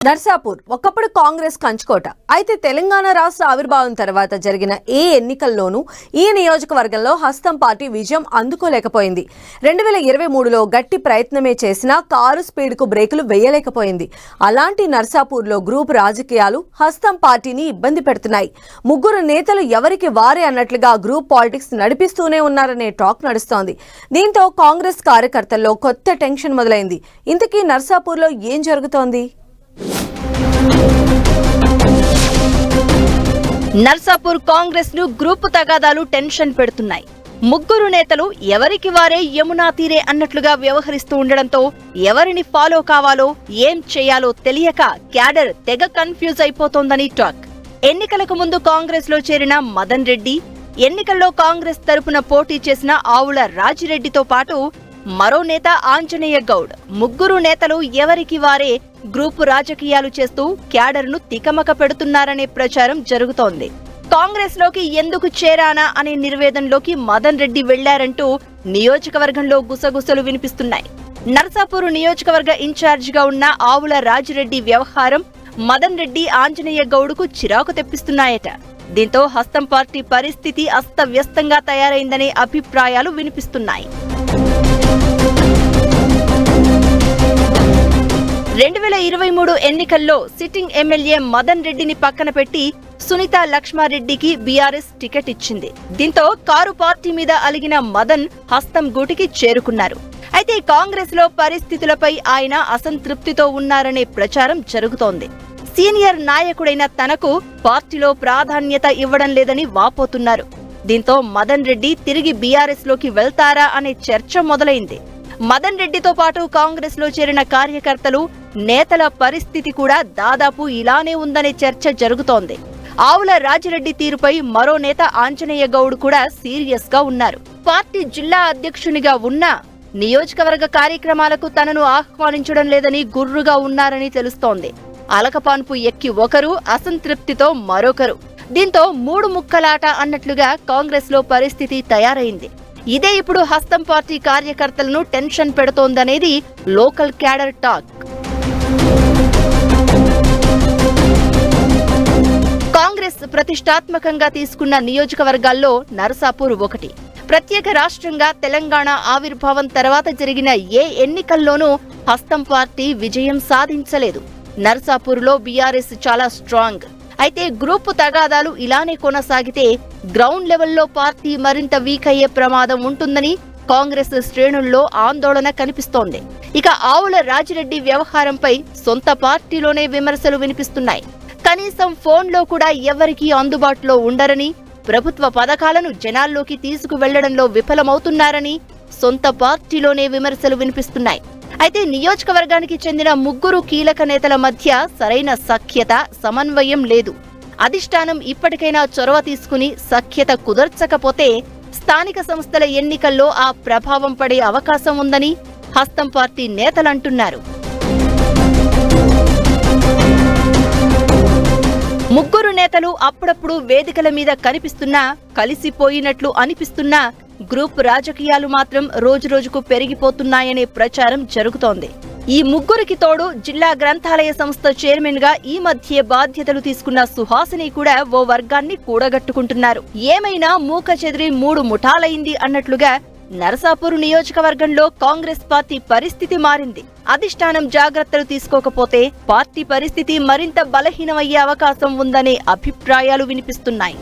నర్సాపూర్ ఒకప్పుడు కాంగ్రెస్ కంచుకోట. అయితే తెలంగాణ రాష్ట్ర ఆవిర్భావం తర్వాత జరిగిన ఏ ఎన్నికల్లోనూ ఈ నియోజకవర్గంలో హస్తం పార్టీ విజయం అందుకోలేకపోయింది. 2023లో గట్టి ప్రయత్నమే చేసినా కారు స్పీడ్కు బ్రేకులు వేయలేకపోయింది. అలాంటి నర్సాపూర్లో గ్రూప్ రాజకీయాలు హస్తం పార్టీని ఇబ్బంది పెడుతున్నాయి. ముగ్గురు నేతలు ఎవరికి వారే అన్నట్లుగా గ్రూప్ పాలిటిక్స్ నడిపిస్తూనే ఉన్నారనే టాక్ నడుస్తోంది. దీంతో కాంగ్రెస్ కార్యకర్తల్లో కొత్త టెన్షన్ మొదలైంది. ఇంతకీ నర్సాపూర్లో ఏం జరుగుతోంది? నర్సాపూర్ కాంగ్రెస్ ను గ్రూప్ తగాదాలు టెన్షన్ పెడుతున్నాయి. ముగ్గురు నేతలు ఎవరికి వారే యమునా తీరే అన్నట్లుగా వ్యవహరిస్తూ ఉండడంతో ఎవరిని ఫాలో కావాలో ఏం చేయాలో తెలియక క్యాడర్ తెగ కన్ఫ్యూజ్ అయిపోతోందని టాక్. ఎన్నికలకు ముందు కాంగ్రెస్ లో చేరిన మదన్ రెడ్డి, ఎన్నికల్లో కాంగ్రెస్ తరపున పోటీ చేసిన ఆవుల రాజిరెడ్డితో పాటు మరో నేత ఆంజనేయ గౌడ్, ముగ్గురు నేతలు ఎవరికి వారే గ్రూపు రాజకీయాలు చేస్తూ క్యాడర్ ను తికమక పెడుతున్నారనే ప్రచారం జరుగుతోంది. కాంగ్రెస్ లోకి ఎందుకు చేరానా అనే నిర్వేదంలోకి మదన్ రెడ్డి వెళ్లారంటూ నియోజకవర్గంలో గుసగుసలు వినిపిస్తున్నాయి. నర్సాపూర్ నియోజకవర్గ ఇన్ఛార్జిగా ఉన్న ఆవుల రాజిరెడ్డి వ్యవహారం మదన్ రెడ్డి, ఆంజనేయ గౌడ్కు చిరాకు తెప్పిస్తున్నాయట. దీంతో హస్తం పార్టీ పరిస్థితి అస్తవ్యస్తంగా తయారైందనే అభిప్రాయాలు వినిపిస్తున్నాయి. 2023 ఎన్నికల్లో సిట్టింగ్ ఎమ్మెల్యే మదన్ రెడ్డిని పక్కన పెట్టి సునీత లక్ష్మారెడ్డికి బీఆర్ఎస్ టికెట్ ఇచ్చింది. దీంతో కారు పార్టీ మీద అలిగిన మదన్ హస్తం గూటికి చేరుకున్నారు. అయితే కాంగ్రెస్ లో పరిస్థితులపై ఆయన అసంతృప్తితో ఉన్నారనే ప్రచారం జరుగుతోంది. సీనియర్ నాయకుడైన తనకు పార్టీలో ప్రాధాన్యత ఇవ్వడం లేదని వాపోతున్నారు. దీంతో మదన్ రెడ్డి తిరిగి బీఆర్ఎస్ లోకి వెళ్తారా అనే చర్చ మొదలైంది. మదన్ రెడ్డితో పాటు కాంగ్రెస్ లో చేరిన కార్యకర్తలు, నేతల పరిస్థితి కూడా దాదాపు ఇలానే ఉందనే చర్చ జరుగుతోంది. ఆవుల రాజిరెడ్డి తీరుపై మరో నేత ఆంజనేయ గౌడ్ కూడా సీరియస్ గా ఉన్నారు. పార్టీ జిల్లా అధ్యక్షునిగా ఉన్నా నియోజకవర్గ కార్యక్రమాలకు తనను ఆహ్వానించడం లేదని గుర్రుగా ఉన్నారని తెలుస్తోంది. అలకపాన్పు ఎక్కి ఒకరు, అసంతృప్తితో మరొకరు. దీంతో మూడు ముక్కలాట అన్నట్లుగా కాంగ్రెస్ లో పరిస్థితి తయారైంది. ఇదే ఇప్పుడు హస్తం పార్టీ కార్యకర్తలను టెన్షన్ పెడుతోందనేది లోకల్ క్యాడర్ టాక్. కాంగ్రెస్ ప్రతిష్టాత్మకంగా తీసుకున్న నియోజకవర్గాల్లో నర్సాపూర్ ఒకటి. ప్రత్యేక రాష్ట్రంగా తెలంగాణ ఆవిర్భావం తర్వాత జరిగిన ఏ ఎన్నికల్లోనూ హస్తం పార్టీ విజయం సాధించలేదు. నర్సాపూర్లో బీఆర్ఎస్ చాలా స్ట్రాంగ్. అయితే గ్రూపు తగాదాలు ఇలానే కొనసాగితే గ్రౌండ్ లెవెల్లో పార్టీ మరింత వీక్ అయ్యే ప్రమాదం ఉంటుందని కాంగ్రెస్ శ్రేణుల్లో ఆందోళన కనిపిస్తోంది. ఇక ఆవుల రాజిరెడ్డి వ్యవహారంపై సొంత పార్టీలోనే విమర్శలు వినిపిస్తున్నాయి. కనీసం ఫోన్లో కూడా ఎవరికీ అందుబాటులో ఉండరని, ప్రభుత్వ పథకాలను జనాల్లోకి తీసుకువెళ్లడంలో విఫలమవుతున్నారని సొంత పార్టీలోనే విమర్శలు వినిపిస్తున్నాయి. అయితే నియోజకవర్గానికి చెందిన ముగ్గురు కీలక నేతల మధ్య సరైన సఖ్యత, సమన్వయం లేదు. అధిష్టానం ఇప్పటికైనా చొరవ తీసుకుని సఖ్యత కుదర్చకపోతే స్థానిక సంస్థల ఎన్నికల్లో ఆ ప్రభావం పడే అవకాశం ఉందని హస్తం పార్టీ నేతలంటున్నారు. ముగ్గురు నేతలు అప్పుడప్పుడు వేదికల మీద కనిపిస్తున్నా, కలిసిపోయినట్లు అనిపిస్తున్నా గ్రూప్ రాజకీయాలు మాత్రం రోజురోజుకు పెరిగిపోతున్నాయనే ప్రచారం జరుగుతోంది. ఈ ముగ్గురికి తోడు జిల్లా గ్రంథాలయ సంస్థ చైర్మన్ గా ఈ మధ్య బాధ్యతలు తీసుకున్న సుహాసిని కూడా ఓ వర్గాన్ని కూడగట్టుకుంటున్నారు. ఏమైనా మూక చెదిరి మూడు ముఠాలైంది అన్నట్లుగా నర్సాపూర్ నియోజకవర్గంలో కాంగ్రెస్ పార్టీ పరిస్థితి మారింది. అధిష్టానం జాగ్రత్తలు తీసుకోకపోతే పార్టీ పరిస్థితి మరింత బలహీనమయ్యే అవకాశం ఉందనే అభిప్రాయాలు వినిపిస్తున్నాయి.